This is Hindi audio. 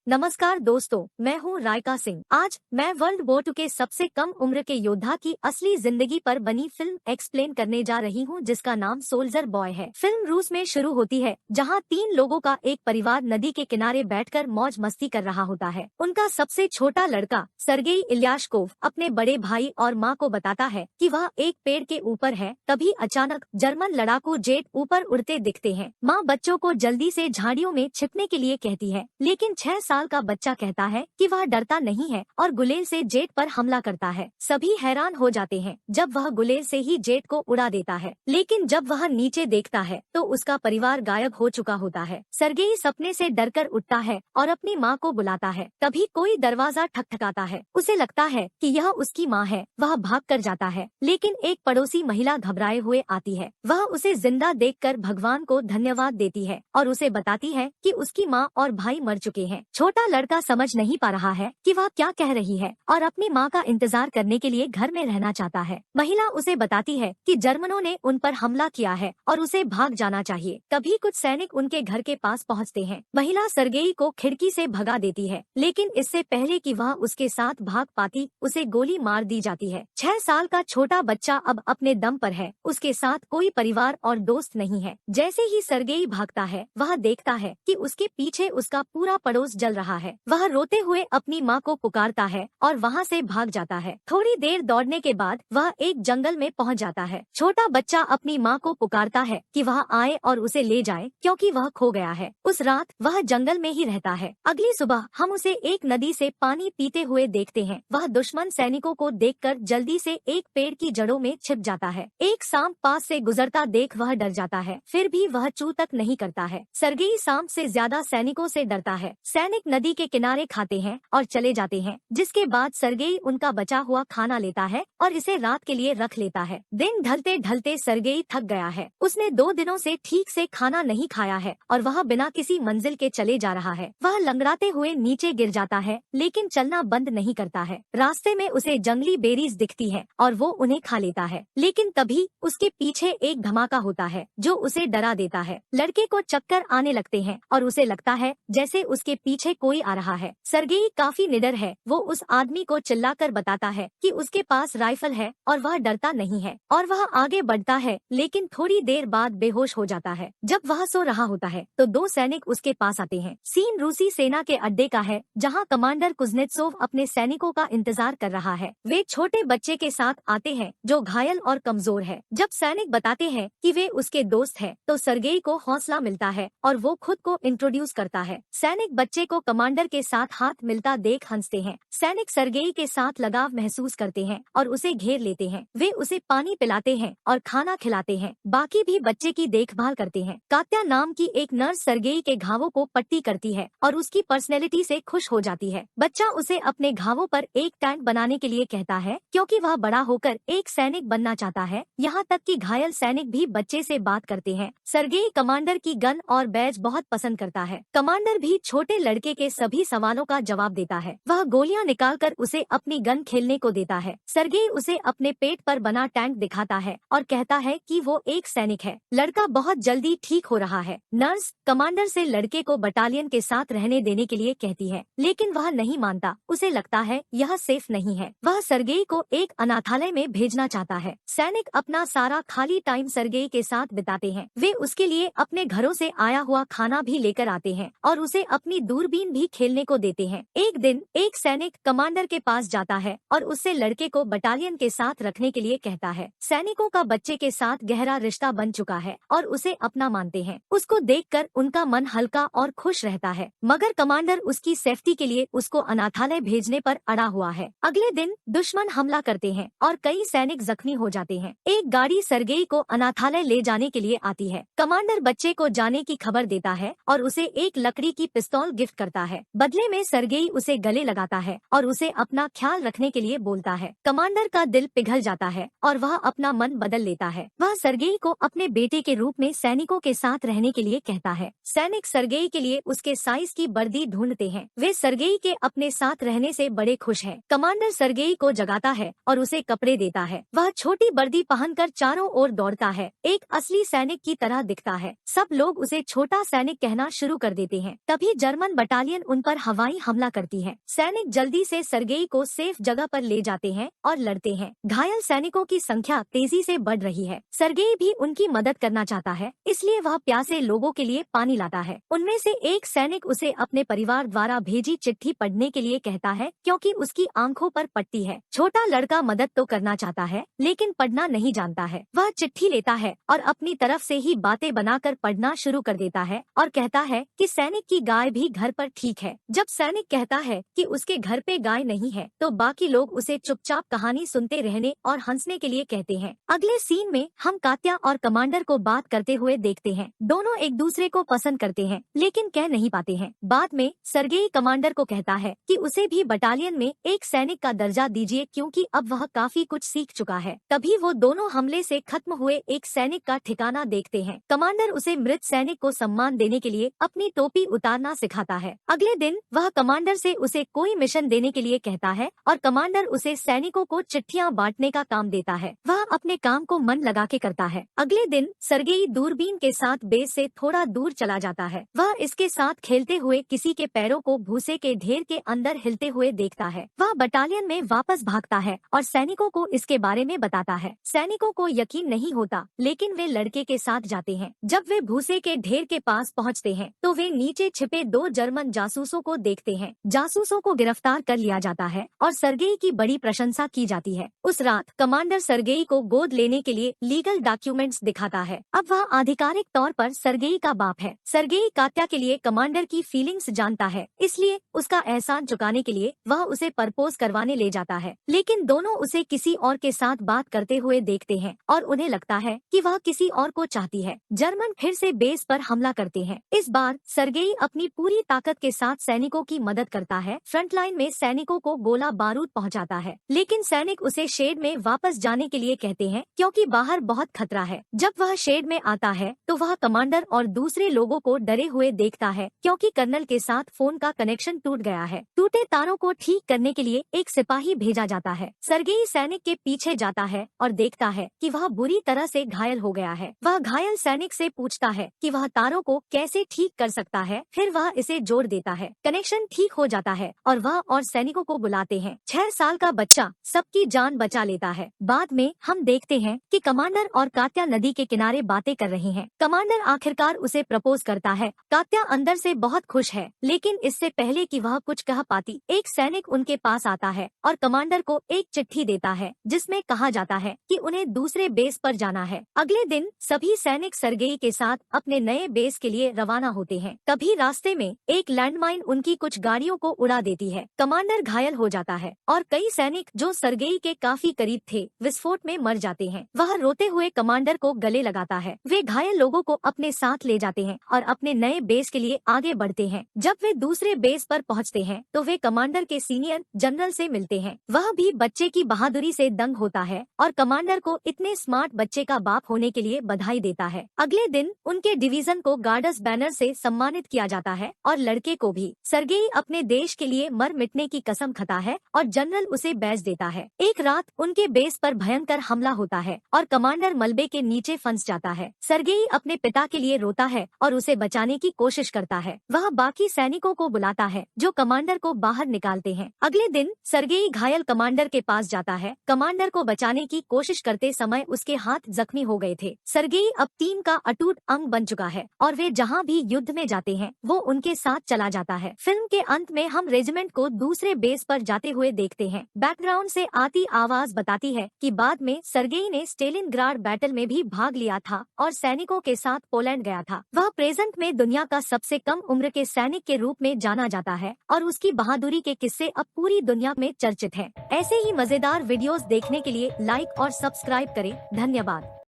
नमस्कार दोस्तों, मैं हूँ रायका सिंह। आज मैं वर्ल्ड वॉर 2 के सबसे कम उम्र के योद्धा की असली जिंदगी पर बनी फिल्म एक्सप्लेन करने जा रही हूँ, जिसका नाम सोल्जर बॉय है। फिल्म रूस में शुरू होती है, जहाँ 3 लोगों का एक परिवार नदी के किनारे बैठकर मौज मस्ती कर रहा होता है। उनका सबसे छोटा लड़का सर्गेई इल्याशकोव अपने बड़े भाई और माँ को बताता है कि वह एक पेड़ के ऊपर है। तभी अचानक जर्मन लड़ाकू जेट ऊपर उड़ते दिखते हैं। माँ बच्चों को जल्दी से झाड़ियों में छिपने के लिए कहती है, लेकिन 6 साल का बच्चा कहता है कि वह डरता नहीं है और गुलेल से जेट पर हमला करता है। सभी हैरान हो जाते हैं जब वह गुलेल से ही जेट को उड़ा देता है, लेकिन जब वह नीचे देखता है तो उसका परिवार गायब हो चुका होता है। सर्गेई सपने से डरकर उठता है और अपनी माँ को बुलाता है। तभी कोई दरवाजा ठकठकाता है। उसे लगता है कि यह उसकी माँ है। वह भाग कर जाता है, लेकिन एक पड़ोसी महिला घबराए हुए आती है। वह उसे जिंदा देखकर भगवान को धन्यवाद देती है और उसे बताती है कि उसकी माँ और भाई मर चुके हैं। छोटा लड़का समझ नहीं पा रहा है कि वह क्या कह रही है और अपनी माँ का इंतजार करने के लिए घर में रहना चाहता है। महिला उसे बताती है कि जर्मनों ने उन पर हमला किया है और उसे भाग जाना चाहिए। तभी कुछ सैनिक उनके घर के पास पहुँचते हैं। महिला सर्गेई को खिड़की से भगा देती है, लेकिन इससे पहले कि वह उसके साथ भाग पाती, उसे गोली मार दी जाती है। 6 साल का छोटा बच्चा अब अपने दम पर है। उसके साथ कोई परिवार और दोस्त नहीं है। जैसे ही सर्गेई भागता है, वह देखता है कि उसके पीछे उसका पूरा पड़ोस जल रहा है। वह रोते हुए अपनी माँ को पुकारता है और वहाँ से भाग जाता है। थोड़ी देर दौड़ने के बाद वह एक जंगल में पहुँच जाता है। छोटा बच्चा अपनी माँ को पुकारता है कि वह आए और उसे ले जाए, क्योंकि वह खो गया है। उस रात वह जंगल में ही रहता है। अगली सुबह हम उसे एक नदी से पानी पीते हुए देखते हैं। वह दुश्मन सैनिकों को देखकर जल्दी से एक पेड़ की जड़ों में छिप जाता है। एक सांप पास से गुजरता देख वह डर जाता है, फिर भी वह चू तक नहीं करता है। सर्गेई सांप से ज्यादा सैनिकों से डरता है। सैनिक नदी के किनारे खाते हैं और चले जाते हैं, जिसके बाद सर्गेई उनका बचा हुआ खाना लेता है और इसे रात के लिए रख लेता है। दिन ढलते ढलते सर्गेई थक गया है। उसने 2 दिनों से ठीक से खाना नहीं खाया है और वह बिना किसी मंजिल के चले जा रहा है। वह लंगड़ाते हुए नीचे गिर जाता है, लेकिन चलना बंद नहीं करता है। रास्ते में उसे जंगली बेरीज दिखती है और वो उन्हें खा लेता है, लेकिन तभी उसके पीछे एक धमाका होता है जो उसे डरा देता है। लड़के को चक्कर आने लगते हैं और उसे लगता है जैसे उसके पीछे कोई आ रहा है। सर्गेई काफी निडर है। वो उस आदमी को चिल्लाकर बताता है कि उसके पास राइफल है और वह डरता नहीं है, और वह आगे बढ़ता है, लेकिन थोड़ी देर बाद बेहोश हो जाता है। जब वह सो रहा होता है तो 2 सैनिक उसके पास आते हैं। सीन रूसी सेना के अड्डे का है, जहाँ कमांडर कुज़नेत्सोव अपने सैनिकों का इंतजार कर रहा है। वे छोटे बच्चे के साथ आते हैं जो घायल और कमजोर है। जब सैनिक बताते हैं कि वे उसके दोस्त हैं, तो सर्गेई को हौसला मिलता है और वो खुद को इंट्रोड्यूस करता है। सैनिक बच्चे को कमांडर के साथ हाथ मिलता देख हंसते हैं। सैनिक सर्गेई के साथ लगाव महसूस करते हैं और उसे घेर लेते हैं। वे उसे पानी पिलाते हैं और खाना खिलाते हैं। बाकी भी बच्चे की देखभाल करते हैं। कात्या नाम की एक नर्स सर्गेई के घावों को पट्टी करती है और उसकी पर्सनैलिटी से खुश हो जाती है। बच्चा उसे अपने घावों पर एक टैंक बनाने के लिए कहता है, क्योंकि वह बड़ा होकर एक सैनिक बनना चाहता है। यहाँ तक कि घायल सैनिक भी बच्चे से बात करते हैं। सर्गेई कमांडर की गन और बैज बहुत पसंद करता है। कमांडर भी छोटे लड़के के सभी सवालों का जवाब देता है। वह गोलियां निकालकर उसे अपनी गन खेलने को देता है। सर्गेई उसे अपने पेट पर बना टैंक दिखाता है और कहता है कि वो एक सैनिक है। लड़का बहुत जल्दी ठीक हो रहा है। नर्स कमांडर से लड़के को बटालियन के साथ रहने देने के लिए कहती है, लेकिन वह नहीं मानता। उसे लगता है यह सेफ नहीं है। वह सर्गेई को एक अनाथालय में भेजना चाहता है। सैनिक अपना सारा खाली टाइम सर्गेई के साथ बिताते हैं। वे उसके लिए अपने घरों से आया हुआ खाना भी लेकर आते हैं और उसे अपनी दूरबीन भी खेलने को देते हैं। एक दिन एक सैनिक कमांडर के पास जाता है और उससे लड़के को बटालियन के साथ रखने के लिए कहता है। सैनिकों का बच्चे के साथ गहरा रिश्ता बन चुका है और उसे अपना मानते हैं। उसको देखकर उनका मन हल्का और खुश रहता है, मगर कमांडर उसकी सेफ्टी के लिए उसको अनाथालय भेजने पर अड़ा हुआ है। अगले दिन दुश्मन हमला करते हैं और कई सैनिक जख्मी हो जाते हैं। एक गाड़ी सर्गेई को अनाथालय ले जाने के लिए आती है। कमांडर बच्चे को जाने की खबर देता है और उसे एक लकड़ी की पिस्तौल गिफ्ट करता है। बदले में सर्गेई उसे गले लगाता है और उसे अपना ख्याल रखने के लिए बोलता है। कमांडर का दिल पिघल जाता है और वह अपना मन बदल लेता है। वह सर्गेई को अपने बेटे के रूप में सैनिकों के साथ रहने के लिए कहता है। सैनिक सर्गेई के लिए उसके साइज की वर्दी ढूंढते हैं। वे सर्गेई के अपने साथ रहने से बड़े खुश हैं। कमांडर सर्गेई को जगाता है और उसे कपड़े देता है। वह छोटी वर्दी पहनकर चारों ओर दौड़ता है, एक असली सैनिक की तरह दिखता है। सब लोग उसे छोटा सैनिक कहना शुरू कर देते हैं। तभी जर्मन बटालियन उन पर हवाई हमला करती है। सैनिक जल्दी से सर्गेई को सेफ जगह पर ले जाते हैं और लड़ते हैं। घायल सैनिकों की संख्या तेजी से बढ़ रही है। सर्गेई भी उनकी मदद करना चाहता है, इसलिए वह प्यासे लोगों के लिए पानी लाता है। उनमें से एक सैनिक उसे अपने परिवार द्वारा भेजी चिट्ठी पढ़ने के लिए कहता है, क्योंकि उसकी आंखों पर पट्टी है। छोटा लड़का मदद तो करना चाहता है, लेकिन पढ़ना नहीं जानता है। वह चिट्ठी लेता है और अपनी तरफ से ही बातें बनाकर पढ़ना शुरू कर देता है और कहता है कि सैनिक की गाय भी घर पर ठीक है। जब सैनिक कहता है कि उसके घर पे गाय नहीं है, तो बाकी लोग उसे चुपचाप कहानी सुनते रहने और हंसने के लिए कहते हैं। अगले सीन में हम कात्या और कमांडर को बात करते हुए देखते हैं। दोनों एक दूसरे को पसंद करते हैं, लेकिन कह नहीं पाते हैं। बाद में सर्गेई कमांडर को कहता है कि उसे भी बटालियन में एक सैनिक का दर्जा दीजिए, क्योंकि अब वह काफी कुछ सीख चुका है। तभी वो दोनों हमले से खत्म हुए एक सैनिक का ठिकाना देखते हैं। कमांडर उसे मृत सैनिक को सम्मान देने के लिए अपनी टोपी उतारना सिखाता है। अगले दिन वह कमांडर से उसे कोई मिशन देने के लिए कहता है और कमांडर उसे सैनिकों को चिट्ठियां बांटने का काम देता है। वह अपने काम को मन लगा के करता है। अगले दिन सर्गेई दूरबीन के साथ बेस से थोड़ा दूर चला जाता है। वह इसके साथ खेलते हुए किसी के पैरों को भूसे के ढेर के अंदर हिलते हुए देखता है। वह बटालियन में वापस भागता है और सैनिकों को इसके बारे में बताता है। सैनिकों को यकीन नहीं होता, लेकिन वे लड़के के साथ जाते हैं। जब वे भूसे के ढेर के पास पहुंचते हैं, तो वे नीचे छिपे 2 जर्मन जासूसों को देखते हैं। जासूसों को गिरफ्तार कर लिया जाता है और सर्गेई की बड़ी प्रशंसा की जाती है। उस रात कमांडर सर्गेई को गोद लेने के लिए लीगल डॉक्यूमेंट्स दिखाता है। अब वह आधिकारिक तौर पर सर्गेई का बाप है। सर्गेई कात्या के लिए कमांडर की फीलिंग्स जानता है, इसलिए उसका एहसान चुकाने के लिए वह उसे प्रपोज करवाने ले जाता है। लेकिन दोनों उसे किसी और के साथ बात करते हुए देखते हैं और उन्हें लगता है कि वह किसी और को चाहती है। जर्मन फिर से बेस पर हमला करते हैं। इस बार सर्गेई अपनी पूरी ताकत के साथ सैनिकों की मदद करता है। फ्रंटलाइन में सैनिकों को गोला बारूद पहुंचाता है, लेकिन सैनिक उसे शेड में वापस जाने के लिए कहते हैं, क्योंकि बाहर बहुत खतरा है। जब वह शेड में आता है, तो वह कमांडर और दूसरे लोगों को डरे हुए देखता है, क्योंकि कर्नल के साथ फोन का कनेक्शन टूट गया है। टूटे तारों को ठीक करने के लिए एक सिपाही भेजा जाता है। सर्गेई सैनिक के पीछे जाता है और देखता है कि वह बुरी तरह से घायल हो गया है। वह घायल सैनिक से पूछता है कि वह तारों को कैसे ठीक कर सकता है। फिर वह इसे जोड़ देता है। कनेक्शन ठीक हो जाता है और वह और सैनिकों को बुलाते हैं। 6 साल का बच्चा सबकी जान बचा लेता है। बाद में हम देखते हैं कि कमांडर और कात्या नदी के किनारे बातें कर रहे हैं। कमांडर आखिरकार उसे प्रपोज करता है। कात्या अंदर से बहुत खुश है, लेकिन इससे पहले कि वह कुछ कह पाती, एक सैनिक उनके पास आता है और कमांडर को एक चिट्ठी देता है, जिसमें कहा जाता है कि उन्हें दूसरे बेस पर जाना है। अगले दिन सभी सैनिक सर्गेई के साथ अपने नए बेस के लिए रवाना होते हैं। तभी रास्ते में एक लैंडमाइन उनकी कुछ गाड़ियों को उड़ा देती है। कमांडर घायल हो जाता है और कई सैनिक जो सर्गेई के काफी करीब थे विस्फोट में मर जाते हैं। वह रोते हुए कमांडर को गले लगाता है। वे घायल लोगों को अपने साथ ले जाते हैं और अपने नए बेस के लिए आगे बढ़ते हैं। जब वे दूसरे बेस पर पहुंचते हैं, तो वे कमांडर के सीनियर जनरल से मिलते हैं। वह भी बच्चे की बहादुरी से दंग होता है और कमांडर को इतने स्मार्ट बच्चे का बाप होने के लिए बधाई देता है। अगले दिन उनके डिवीजन को गार्डस बैनर से सम्मानित किया जाता है और लड़के को भी। सर्गेई अपने देश के लिए मर मिटने की कसम खाता है और जनरल उसे बैज देता है। एक रात उनके बेस पर भयंकर हमला होता है और कमांडर मलबे के नीचे फंस जाता है। सर्गेई अपने पिता के लिए रोता है और उसे बचाने की कोशिश करता है। वह बाकी सैनिकों को बुलाता है, जो कमांडर को बाहर निकालते हैं। अगले दिन सर्गेई घायल कमांडर के पास जाता है। कमांडर को बचाने की कोशिश करते समय उसके हाथ जख्मी हो गए थे। सर्गेई अब टीम का अटूट अंग बन चुका है और वे जहाँ भी युद्ध में जाते हैं, वो उनके साथ चला जाता है। फिल्म के अंत में हम रेजिमेंट को दूसरे बेस पर जाते हुए देखते हैं। बैकग्राउंड से आती आवाज बताती है कि बाद में सर्गेई ने स्टेलिनग्राड बैटल में भी भाग लिया था और सैनिकों के साथ पोलैंड गया था। वह प्रेजेंट में दुनिया का सबसे कम उम्र के सैनिक के रूप में जाना जाता है और उसकी बहादुरी के किस्से अब पूरी दुनिया में चर्चित हैं। ऐसे ही मजेदार वीडियोस देखने के लिए लाइक और सब्सक्राइब करें। धन्यवाद।